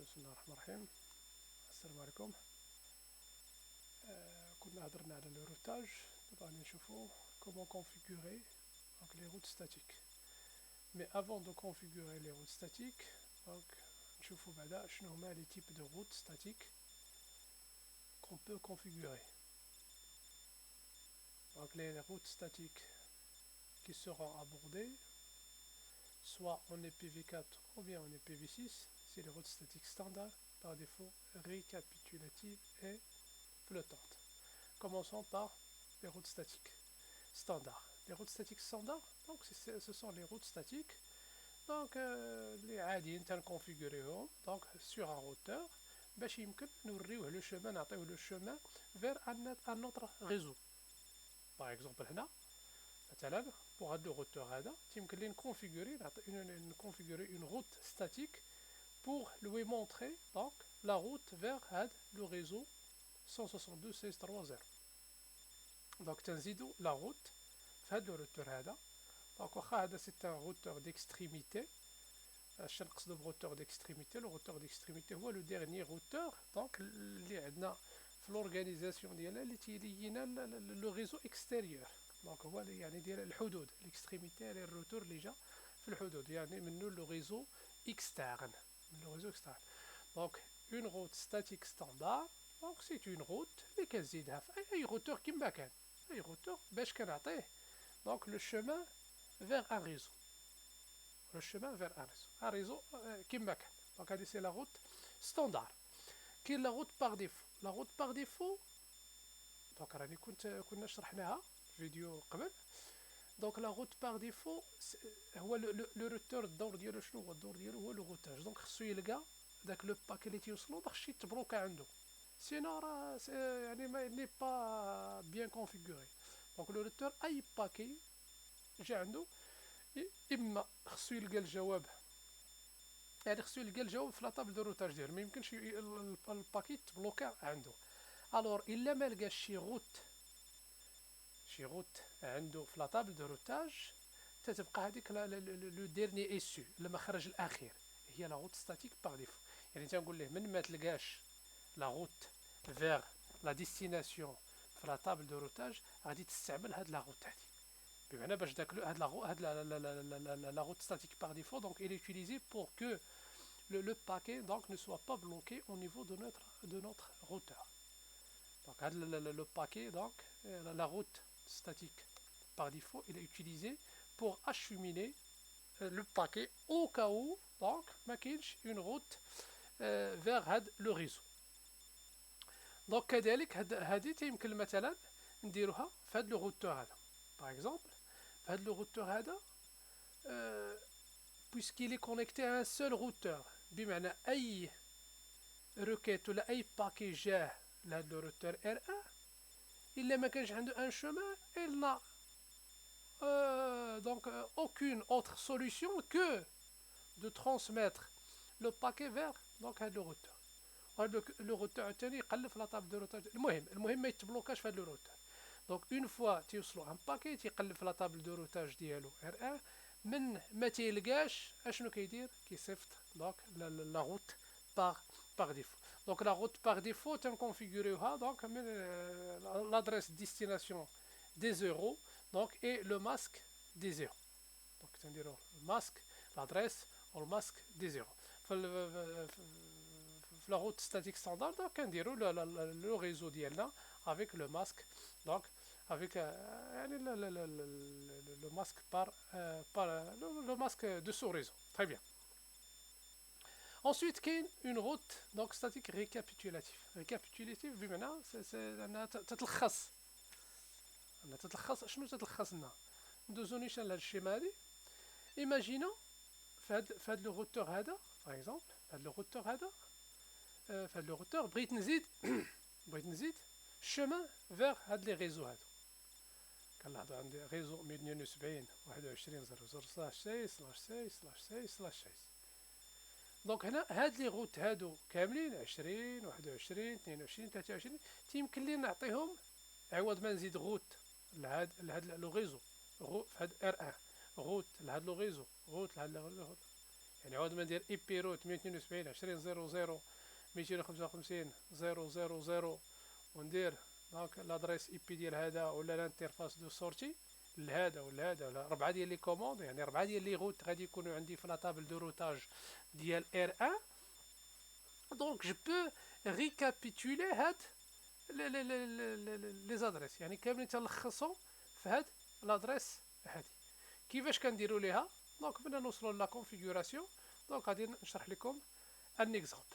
بسم الله الرحمن الرحيم. السلام عليكم. كنا هضرنا على le routage. دابا غادي نشوفو comment configurer donc les routes statiques. Mais avant de configurer les routes statiques, donc نشوفو بعدا شنو هما les types de routes statiques qu'on peut configurer. Donc les routes statiques qui seront abordées soit en IPv4 ou bien en IPv6, c'est les routes statiques standards, par défaut récapitulatives et flottantes. Commençons par les routes statiques standards. Les routes statiques standards, donc ce sont les routes statiques donc les عاديين تنconfiguréهم donc sur un routeur باش يمكن نوريوه le chemin نعطيوه le chemin vers un autre réseau. Par exemple هنا مثلا pour هذا le routeur هذا يمكن لي نconfigurer une route statique pour lui montrer donc la route vers le réseau 162.16.3.0. donc تنزيدو la route في هذا le routeur هذا. donc واخا هذا c'est un routeur d'extrémité. اش نقصدو بrouteur d'extrémité؟ le routeur d'extrémité هو le dernier routeur donc اللي عندنا في l'organisation ديالنا اللي تيلينا le réseau extérieur. donc هو يعني ديال الحدود l'extrémité يعني الروتور اللي جا في الحدود يعني منه le réseau externe. donc une route statique standard donc c'est une route اللي كنزيدها في اي routeur كما كان اي routeur باش كنعطيه donc le chemin vers un réseau. Le chemin vers un réseau كما كان. donc هذه c'est la route standard. كاين la route par défaut. la route par défaut donc راني كنا شرحناها في فيديو قبل. donc la route par défaut هو لو روتور الدور ديالو شنو هو؟ الدور ديالو هو لو روتاج. دونك خصو يلقى داك لو باكي اللي تيوصلو باش يتبلوكا عنده سينو راه يعني ما ني با بيان كونفيغوري. دونك لو روتور اي باكي جا عنده اما خصو يلقى الجواب يعني خصو يلقى الجواب في لاطابل دو روتاج ديالو. ما يمكنش الباكي تبلوكا عنده. الوغ الا ما لقاش شي روت عنده في لاطابل دو روتاج تتبقى هذيك لو ديرني ايسو المخرج الاخير هي لا روت ستاتيك باغ ديفو. يعني تنقول ليه من ما تلقاش لا روت فيغ لا ديستيناسيون في لاطابل دو روتاج غادي تستعمل هاد لا روت هادي. بمعنى باش داك هاد la route statique par défaut donc elle est utilisée pour que le paquet donc ne soit pas bloqué au niveau de notre routeur. donc le paquet donc la route statique par défaut il est utilisé pour acheminer le paquet au cas où donc ما كاينش une route vers le réseau. donc كذلك هذه يمكن مثلا نديروها في هذا le routeur هذا. par exemple في هذا le routeur هذا puisqu'il est connecté à un seul routeur بمعنى اي requête ولا اي باكي جاه لهذا le routeur R1 إلا ما كانش عنده un chemin il n'a donc aucune autre solution que de transmettre le paquet vers donc هذا le routeur. وهذا le routeur الثاني يقلب في لاطابل دو روتاج. المهم ما يتبلوكاش في هذا le routeur. donc une fois تيوصلوا ان باكي تيقلب في لاطابل دو روتاج ديالو R1 من ما تيلقاش اشنو كيدير كيصيفط donc la route par défaut. donc la route par défaut تنconfiguréوها donc من l'adresse destination des zéros donc et le masque des zéros. donc تنديرو الماسك l'adresse ou le masque des zéros. في la route statique standard donc كنديرو le réseau ديالنا avec le masque donc avec le masque par le masque de ce réseau. Très bien. Ensuite, il y a une route donc statique récapitulative. Récapitulative بمعنى أنها تتلخص. أنها تتلخص شنو تتلخص لنا؟ ندوزو نيشان لهاد الشيما هادي. Imaginons في هاد لو روتور هذا par exemple في هاد لو روتور هذا في هاد لو روتور بغيت نزيد chemin vers هاد لي ريزو هادو. كنلاحظوا عندي ريزو 172 21.00/6/6/6/6/6. دونك هنا هاد لي روت هادو كاملين 20 21 22 23 تيمكن لي نعطيهم عوض ما نزيد روت لهاد لو ريزو في هاد R1 روت لهاد لو ريزو روت لهاد يعني عاود ما ندير اي بي روت 172 20 00 255 000 وندير دونك لادريس اي بي ديال هذا ولا الانترفاس دو سورتي لهذا ولا هذا ولا 4 ديال لي كوموند، يعني 4 ديال لي روت غادي يكونوا عندي في لا دو روتاج ديال ار 1. دونك جو بو ريكابيتولي هاد لي زادريس، يعني كاملين تلخصهم في هاد لادريس هادي. كيفاش كنديروا ليها؟ دونك بدنا نوصلوا لا كونفيغوراسيون. دونك غادي نشرح لكم ان اكزامبل.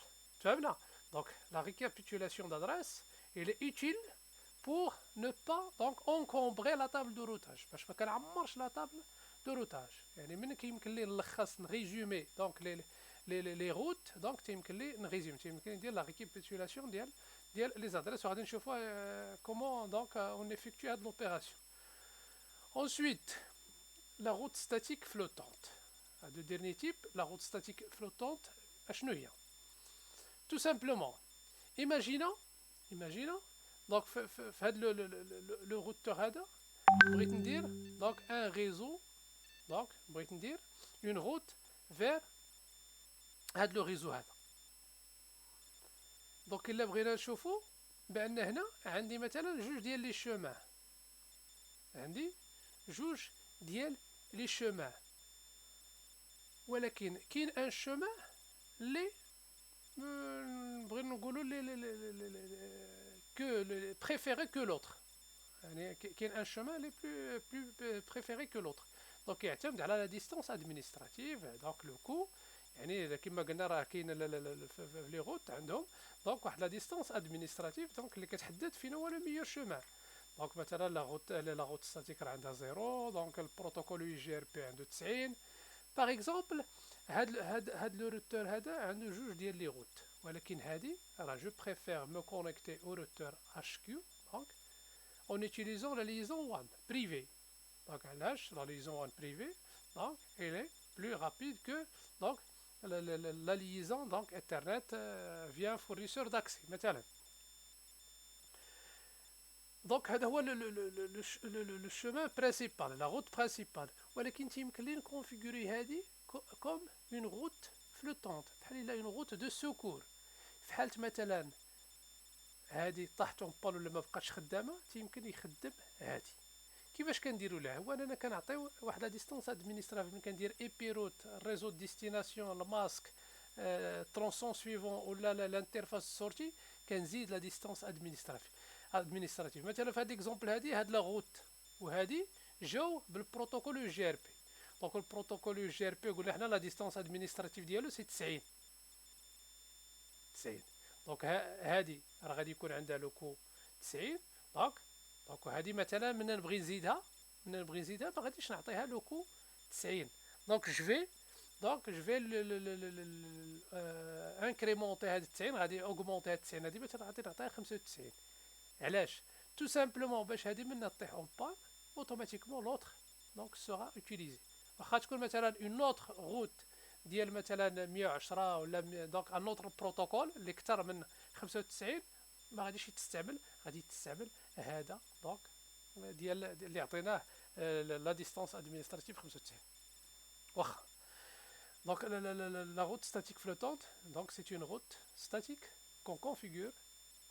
فهمنا؟ دونك لا récapitulation d'adresse elle est utile pour ne pas donc encombrer la table de routage باش ما كنعمرش لا تابل دو روتاج. يعني من كيمكن لي نلخص نريزومي دونك لي روت، دونك تيمكن لي نريزومي، تيمكن لي ندير لا récapitulation ديال لي زادريس وغادي نشوفوا كومون دونك اون effectue هاد لوبيراسيون. Ensuite, la route statique flottante. Le dernier type, la route statique flottante, tout simplement, imaginons, donc le routeur dire donc un réseau, donc dire une route vers le réseau. Donc il بغينا نشوفوا بان هنا عندي مثلا جوج ديال لي شومان، عندي جوج ديال لي شومان، ولكن كاين ان شومان لي بغينا نقولوا لي que préféré que l'autre، يعني كاين ان شومان لي plus préféré que l'autre. دونك يعتمد على لا ديستانس ادمينستراتيف. دونك لو كو يعني كما قلنا راه كاين لي روت عندهم دونك واحد لا ديستانس ادمينستراتيف دونك اللي كتحدد فين هو لو ميور شومان. دونك مثلا لا روت ستاتيك راه عندها 0، دونك البروتوكول يو جي ار بي عنده 90 باغ اكزومبل. هاد لو روتور هذا عنده جوج ديال لي روت، ولكن هادي راه جو بريفير مو كونيكتي او روتور اش كيو دونك en utilisant la liaison 1 privée. Donc la liaison 1 privée, donc elle est plus rapide que donc la liaison donc Ethernet via un fournisseur d'accès مثلا. Donc هذا هو le chemin principal, la route principale. ولكن يمكن لي نكونفيغوري هذه comme une route flottante، بحال une route de secours. في حالة مثلا هادي طاحت اون بال ولا ما بقاتش خدامه تيمكن يخدم هادي. كيفاش كنديروا لها؟ هو انا كنعطيو واحد لا ديستانس ادمينستراتيف، ملي كندير اي بي روت الريزو ديستيناسيون الماسك ترونسون سويفون ولا الانترفاس سورتي كنزيد لا ديستانس ادمينستراتيف. مثلا في هاد ليكزومبل هاد لا روت وهادي جاو بالبروتوكول يو جي ار بي. دونك البروتوكول يو جي ار بي قلنا حنا لا ديستانس ادمينستراتيف ديالو سي 90. دونك هادي راه غادي يكون عندها لوكو 90. دونك هادي مثلا من نبغي نزيدها ما غاديش نعطيها لوكو 90. دونك جو في انكريمونتي هاد 90، غادي اوغمونتي هاد 90 هادي باش نعطيها 95. علاش؟ تو سامبلومون باش هادي من طيح اون بان اوتوماتيكمون لوطخ دونك سورا اوتيليزي. واخا تكون مثلا اون اوتر روت ديال مثلا 110 ولا دونك ان اوتر بروتوكول اللي كثر من 95 ما غاديش تستعمل، غادي تستعمل هذا دونك ديال اللي عطيناه لا ديستانس ادمينستراتيف 95 واخا. دونك la route statique flottante donc c'est une route statique qu'on configure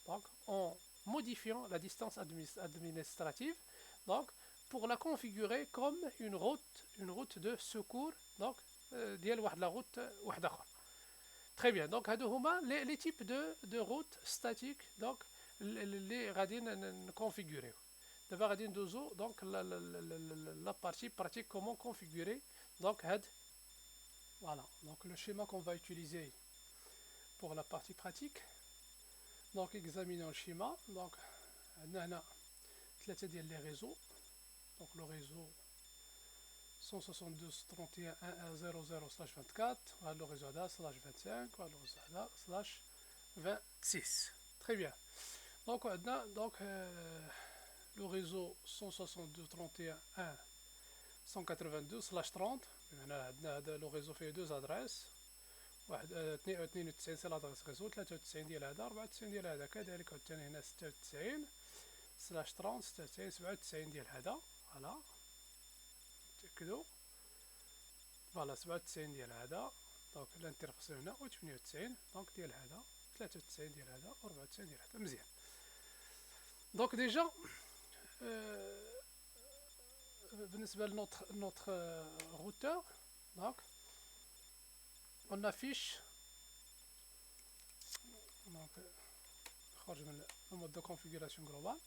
donc en modifiant la distance administrative donc pour la configurer comme une route de secours donc ديال واحد لا روت واحد اخر. Très bien, donc هادو هما les types de routes statiques donc اللي غادي نكونفيغوريو. دابا غادي ندوزو donc la partie pratique comment configurer donc هاد voilà donc le schéma qu'on va utiliser pour la partie pratique. Donc examinons le schéma. donc عندنا هنا ثلاثة ديال لي ريزو. donc le réseau 172.31.1.0.0/24 le réseau ADA /25 le réseau ADA /26. Très bien. Donc le réseau 172.31.182/30. le réseau fait deux adresses. 92 c'est l'adresse réseau، 93 ديال هذا، 94 ديال هذا كذلك، والثاني هنا 96/30 96 97 ديال هذا. فوالا نتأكدو فوالا 97 ديال هذا. دونك الانترفاس هنا و 98 دونك ديال هذا 93 ديال هذا و 94 ديال هذا مزيان. دونك ديجا بالنسبه لنوتر routeur donc on affiche donc خرج من le mode de configuration globale.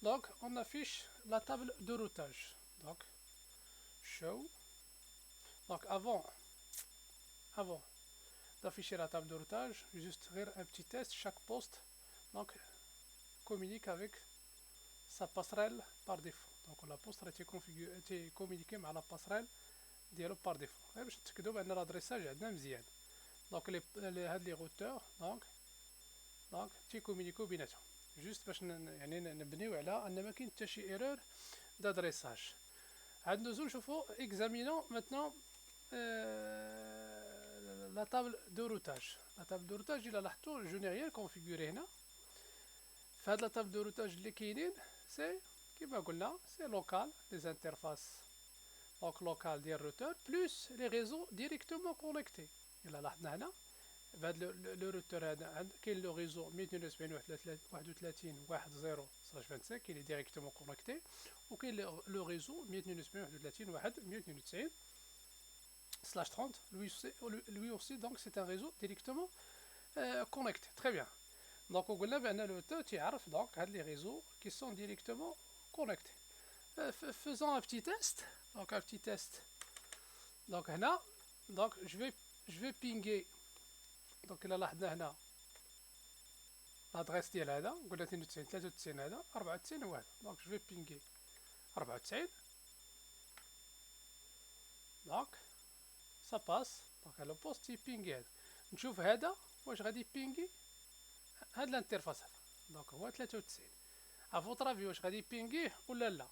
Donc on affiche la table de routage. Donc show. Donc avant d'afficher la table de routage, juste faire un petit test. Chaque poste donc communique avec sa passerelle par défaut. Donc la poste a été communiquée à la passerelle par défaut. باش نتاكدوا بان l'adressage عندنا مزيان. Donc les routeurs donc تيكومونيكو بيناتهم جوست باش يعني نبنيو على ان ما كاين حتى شي ايرور d'adressage. عاد ندوزو نشوفو اكزامينون maintenant la table de routage. La table de routage الى لاحظتوا جو ني ريان كونفيغوري هنا. فهاد لا table de routage اللي كاينين سي كيما قلنا سي لوكال لي انترفاس دونك لوكال ديال الروتور بلوس لي ريزو ديريكتومون كونيكتي. الى لاحظنا هنا بهاد لو روتور هذا كاين لو ريزو 192.168.1.0/25 كي لي ديريكتومون كونيكتي وكاين لو ريزو 192.168.1.30/30 lui aussi donc c'est un réseau directement connecté. Très bien. Donc قلنا بان لو روتور تيعرف donc هاد لي ريزو qui sont directement connectés. Faisons un petit test. Donc un petit test. Donc هنا donc je vais pinguer. دونك الا لاحظنا هنا لادريس ديال هذا قلنا 92 93 هذا 94 هو هذا. دونك جو في بينغي 94 دونك سا باس. دونك على بوست تي بينغي هذا. نشوف هذا واش غادي بينغي هاد الانترفاس هذا. دونك هو 93 افوترافي واش غادي بينغيه ولا لا؟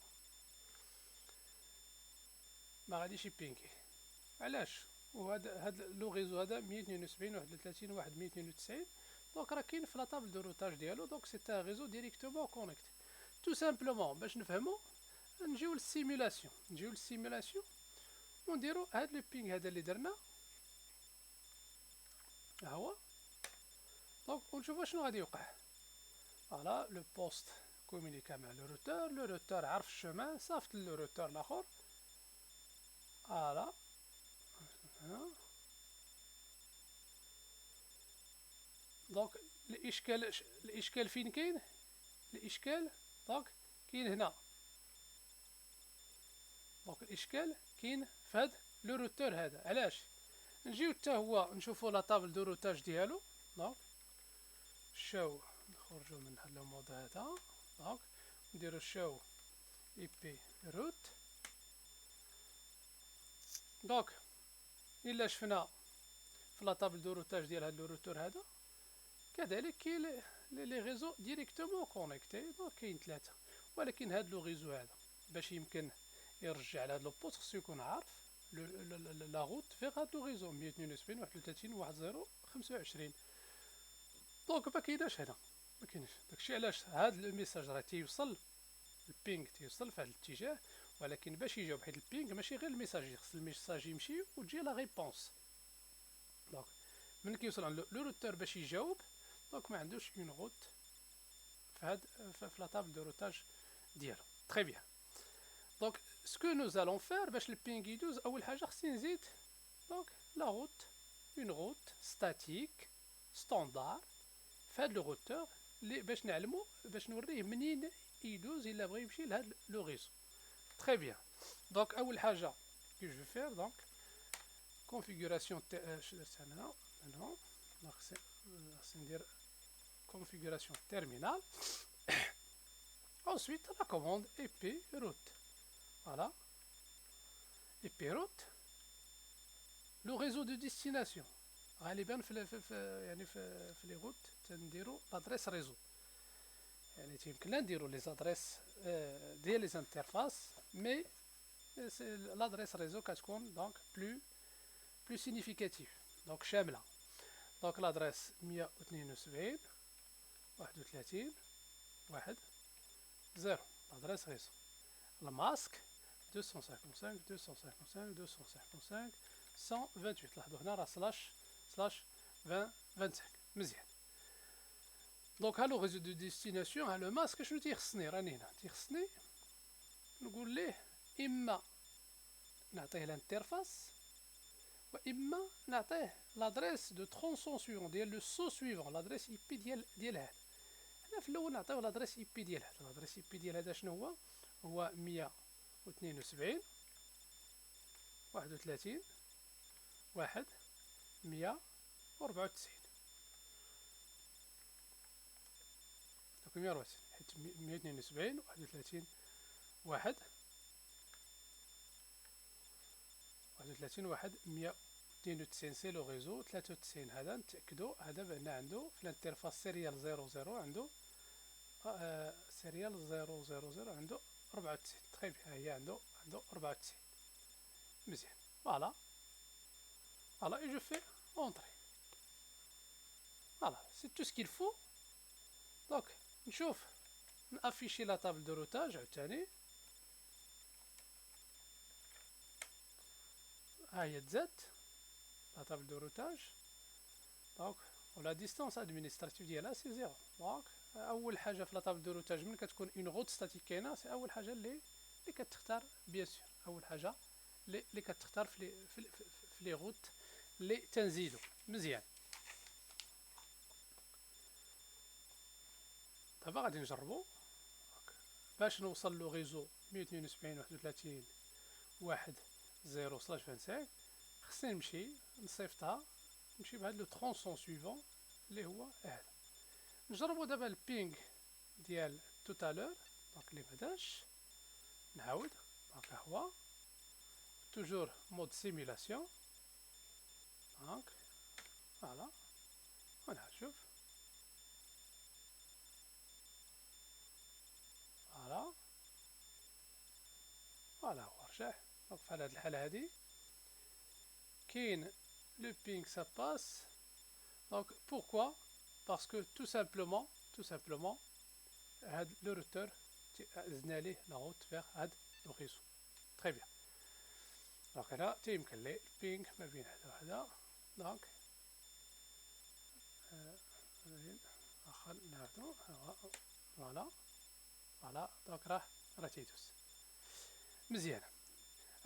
ما غاديش يبينغي. علاش؟ وهذا لو ريزو هذا 172.1.31.192 دونك راه كاين في لا طابل دو روتاج ديالو. دونك سي ان ريزو ديريكتومون كونيكتي. تو سامبلومون باش نفهمو نجيو للسيمولاسيون ونديرو هاد لو بينغ هذا اللي درنا ها هو. دونك ونشوفو شنو غادي يوقع. فوالا لو بوست كومونيكا مع لو روتور عرف الشومان صافت لو روتور الاخر. فوالا دونك الاشكال فين كاين؟ الاشكال دونك كاين هنا. دونك الاشكال كاين في هاد لو روتور هذا. علاش؟ نجيو حتى هو نشوفو لا طابل دو روتاج ديالو. دونك شو نخرجو من هاد لو مود هذا. دونك نديرو شو اي بي روت. دونك الا شفنا في لا طابل دو روتاج ديال هاد لو روتور هذا كذلك كاين لي ريزو ديريكتومون كونيكتي. دونك كاين 3 ولكن هاد لو ريزو هذا باش يمكن يرجع لهاد لو بوست خصو يكون عارف لا روت فيغ هاد لو ريزو 192.1.31.1.025. دونك ما كايناش هنا ما كاينش. داكشي علاش هاد لو ميساج راه تيوصل البينغ تيوصل في هاد الاتجاه ولكن باش يجاوب حيت البينغ ماشي غير الميساج خص الميساج يمشي وتجي لا ريبونس. دونك من كيوصل عند لو روتور باش يجاوب دونك ما عندوش اون روت في هاد في لا طابل دو روتاج ديالو. تري بيان. دونك سكو نو زالون فير باش البينغ يدوز اول حاجه خصني نزيد دونك لا روت اون روت ستاتيك ستاندار في هاد لو روتور اللي باش نعلمو باش نوريه منين يدوز الا بغى يمشي لهاد لو ريزو. تري بيان. دونك اول حاجه كي جو فير دونك configuration non c'est configuration terminale. Ensuite la commande ep route. Voilà, ep route le réseau de destination غالبا في les routes تنديرو l'adresse réseau. يعني يمكن نديرو les adresses ديال les interfaces mais l'adresse réseau كتكون donc plus significatif. Donc شاملة. Donc l'adresse 192.1.31.1.0 l'adresse réseau. Le masque 255.255.255 128. لاحظوا هنا راه سلاش 20 25 مزيان. دونك ها لو ريزو دو ديستيناسيون، ها لو ماسك شنو تيخصني، راني هنا تيخصني نقول ليه اما نعطيه الانترفاس واما نعطيه لادريس دو ترونسون سويفون ديال لو سو سويفون، لادريس اي بي ديال هذا. هنا في الاول نعطيو لادريس اي بي ديال هذا. لادريس اي بي ديال هذا شنو هو 172 31 1 194. دونك 194 حيت 172 31 1 31 1 192 سي لو ريزو. 93 هذا نتأكدو هذا بأن عنده في الانترفاس سيريال 00 عنده سيريال 000 عنده 94. تخي بيان، هي عنده 94 مزيان. فوالا فوالا اي جو في اونطري. فوالا سي تو سكيل فو. دونك نشوف نافيشي لا طابل دو روتاج عاوتاني. ها هي تزاد لا طابل دو روتاج. دونك ولا ديستونس ادمينستراتيف ديالها سي زيرو. دونك اول حاجه في لا طابل دو روتاج من كتكون اون روت ستاتيك كاينه، سي اول حاجه اللي كتختار بيان سور. اول حاجه اللي كتختار في لي روت اللي تنزيدو مزيان. دابا غادي نجربو باش نوصل لو ريزو 172 31 1 0 سلاش 25. خصني نمشي نصيفطها، نمشي بهاد لو ترونسون سويفون اللي هو هذا. نجربو دابا البينغ ديال توتالور. دونك اللي بداش نعاود. دونك ها هو توجور مود سيميلاسيون. دونك فوالا ونعاود شوف. فوالا فوالا هو رجع. دونك في هاد الحالة هادي كاين لو بينغ سا باس. دونك بوركوا باسكو تو سامبلومون هاد لو روتور زدنا ليه لا روت فيغ هاد لو ريزو. تري بيان. دونك هنا تيمكن لي البينغ ما بين هذا وهذا. دونك نعاودو فوالا فوالا. دونك راه تيدوز مزيان.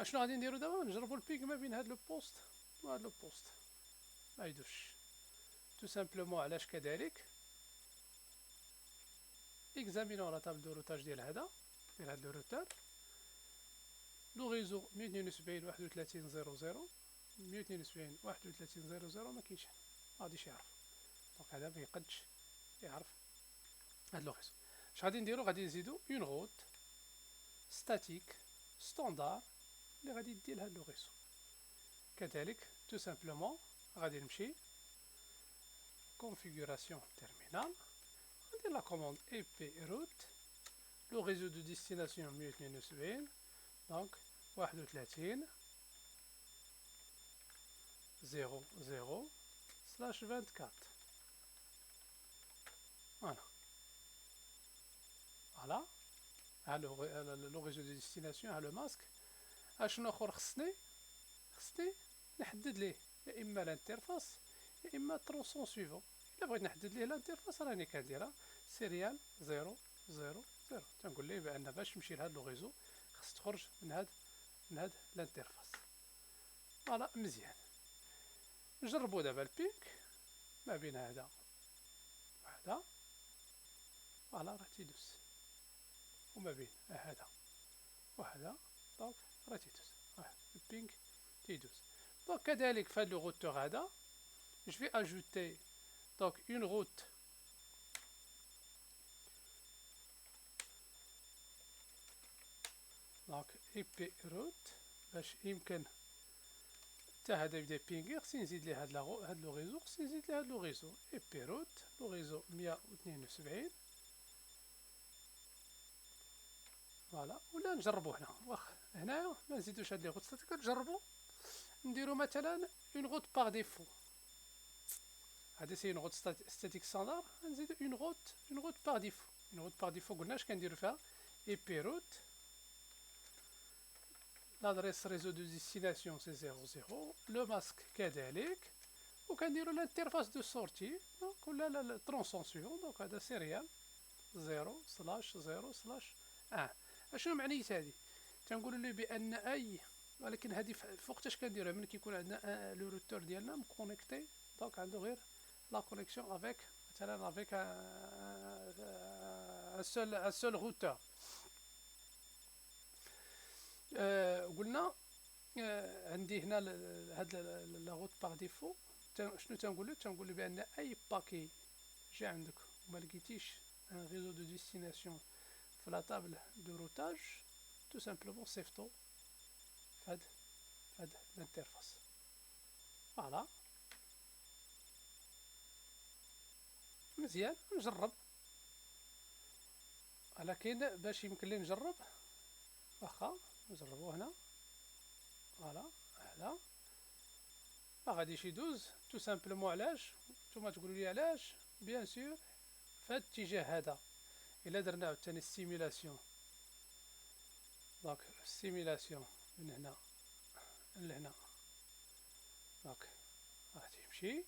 اشنو غادي نديرو دابا؟ نجربو البينغ ما بين هاد لو بوست وهاد لو بوست ما يدوش. تو سامبلومون علاش كذلك اكزامينو لا طابل دو روتاج ديال هذا ديال هاد لو روتور. لو ريزو 172 31 00 172 31 00 ما كاينش، ما غاديش يعرف. دونك هذا ما يقدش يعرف هاد لو ريزو. اش غادي نديرو؟ غادي نزيدو اون روت ستاتيك ستاندار اللي غادي دير لهاد لو ريزو. كذلك تو سامبلومون غادي نمشي configuration terminal. ندير لا كوموند اي بي روت لو ريزو دو ديستيناسيون 172 دونك 31 00 سلاش 24. فوالا فوالا ها لو ريزو دو ديستيناسيون، ها لو ماسك. اشنو اخر خصني نحدد ليه يا اما الانترفاس يا اما ترونسون سويفون. الا بغيت نحدد ليه الانترفاس راني كنديرها سيريال 000. تنقول ليه بان باش تمشي لهاد لو ريزو خص تخرج من هاد الانترفاس. فوالا مزيان. نجربو دابا البينغ ما بين هذا وهذا. فوالا راه تيدوز. وما بين هذا وهذا دونك راه تيدوز. البينغ تيدوز. دونك كذلك في هاد لو روتور هذا je vais ajouter donc une route donc IP route باش يمكن حتى هذا يبدا بينغي. خصني نزيد ليه هاد لو ريزو. خصني نزيد ليه هاد لو ريزو IP روت لو ريزو 172. فوالا ولا نجربو هنا. واخا هنايا ما نزيدوش هاد لي روت ستاتيك. نجربو نديرو مثلا اون روت باغ ديفو. هذا سي اون روت ستاتيك ستاندار. نزيدو اون روت باغ ديفو. اون روت باغ ديفو قلنا اش كنديرو فيها اي بي روت l'adresse réseau de destination c'est 00, le masque كذلك وكنديروا l'interface de sortie donc ولا le tronçon suivant donc هذا سيريال 0/0/1. اشنو معنيت هذه؟ تنقولوا له بان اي، ولكن هذه فوقتاش كنديروها؟ ملي كيكون عندنا لو روتور ديالنا مكونيكتي دونك عنده غير لا كونيكسيون افيك مثلا افيك ان سول روتور. قلنا عندي هنا هاد لا روت باغ ديفو. شنو تنقول له؟ تنقول له بان اي باكي جا عندك وما لقيتيش ان ريزو دو ديستيناسيون في لا تابل دو روتاج تو سامبلومون صيفطو فهاد الانترفاس. فوالا مزيان نجرب، ولكن باش يمكن لي نجرب واخا نجربو هنا. فوالا هذا ما غاديش يدوز تو سامبلومون. علاش؟ نتوما تقولوا لي علاش؟ بيان سور في هذا الاتجاه هذا الا درنا عاوتاني السيميلاسيون دونك السيميلاسيون من هنا لهنا دونك غادي يمشي.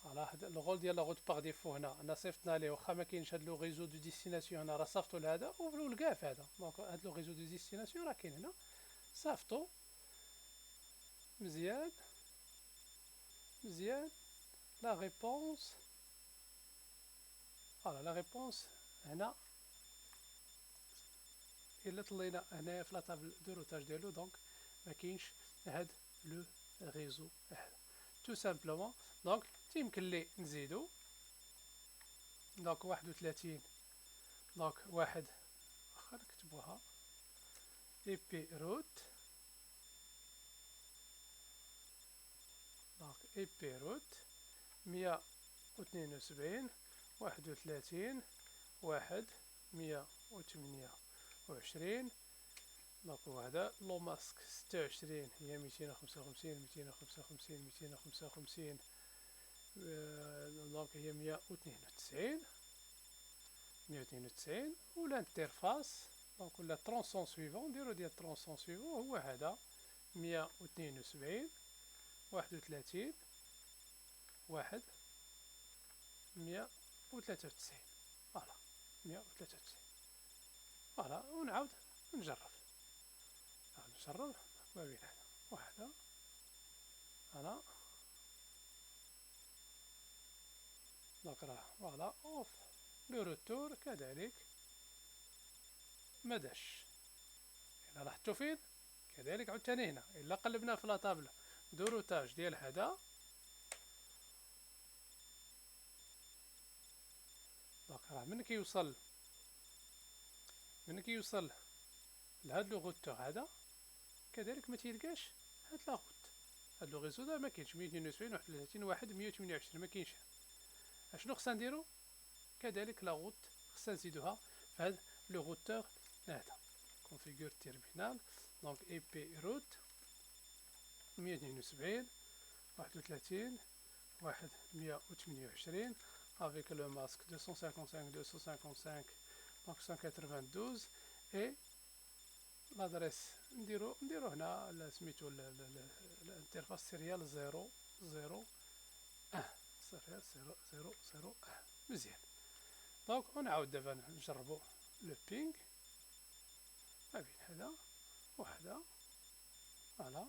فوالا هذا الغول ديال لا غوت باغ ديفو. هنا انا صيفطنا ليه واخا ما كاينش هاد لو ريزو دو ديستيناسيون هنا، راه صيفطو لهذا ولقاه في هذا. دونك هاد لو ريزو دو ديستيناسيون راه كاين هنا صيفطو مزيان مزيان. لا ريبونس فوالا لا ريبونس هنا الا طلينا هنايا في لا طابل دو روتاج ديالو دونك ما كاينش هاد لو ريزو هذا تو سامبلومون. دونك تيمكن لي نزيدو دونك 31 دونك واحد واخا نكتبوها اي بي روت دونك اي بي روت 172 31 1 128 دونك وهذا لو ماسك 26 هي 255 255 255 دونك هي 192 والانترفاس دونك ولا ترونسون سويفون نديرو ديال ترونسون سويفون هو هذا 172 31 1 193. فوالا 193. فوالا ونعاود نجرب ما بين هذا وهذا. فوالا دونك راه فوالا اوف لو روتور كذلك ما داش. الا لاحظتو فين كذلك عاوتاني هنا الا قلبنا في لا طابل دو روتاج ديال هذا دونك راه من كيوصل لهاد لو روتور هذا كذلك ما تيلقاش هاد لا روت. هاد لو ريزو دا ما كاينش 172 31 1 128 ما كاينش. اشنو خصنا نديرو؟ كذلك لا روت خصنا نزيدوها في هاد لو روتور هذا. كونفيغور تيرمينال دونك اي بي روت 172 31 1 128 avec le masque 255 255 donc 192 et l'adresse نديرو هنا سميتو الانترفاس سيريال 0 0 1 صافي 0 0 0 1 مزيان. دونك ونعاود دابا نجربو لو بينغ ما بين هذا وهذا. فوالا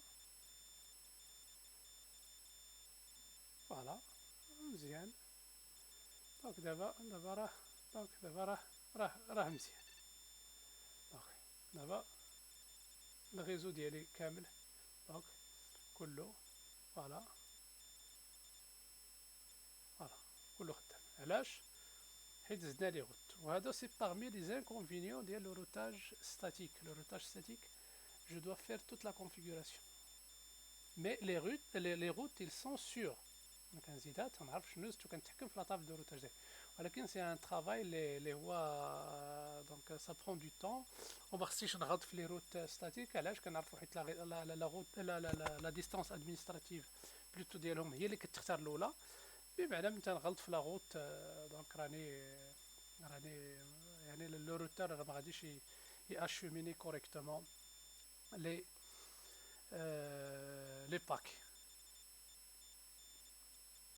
فوالا مزيان. دونك دابا راه مزيان. دونك دابا الريزو ديالي كامل دونك كله فوالا كله خدام. علاش؟ حيت زدنا لي غوت. وهذا سي parmi les inconvénients ديال le routage statique. Le routage statique, je dois faire toute la configuration. Mais les routes ils sont sûrs. كنزيدها تنعرف شنو زدت وكنتحكم في لاطابل دو روتاج ديالي. ولكن سي ان طرافاي اللي هو دونك سا برون دو طون وما خصنيش نغلط في لي روت ستاتيك. علاش؟ كنعرفو حيت لا روت لا ديستانس ادمينستراتيف بلوتو ديالهم هي اللي كتختار الاولى. بمعنى من تنغلط في لاغوت دونك راني يعني لو روتور راه ما غاديش ياشوميني كوريكتومون لي لي باك.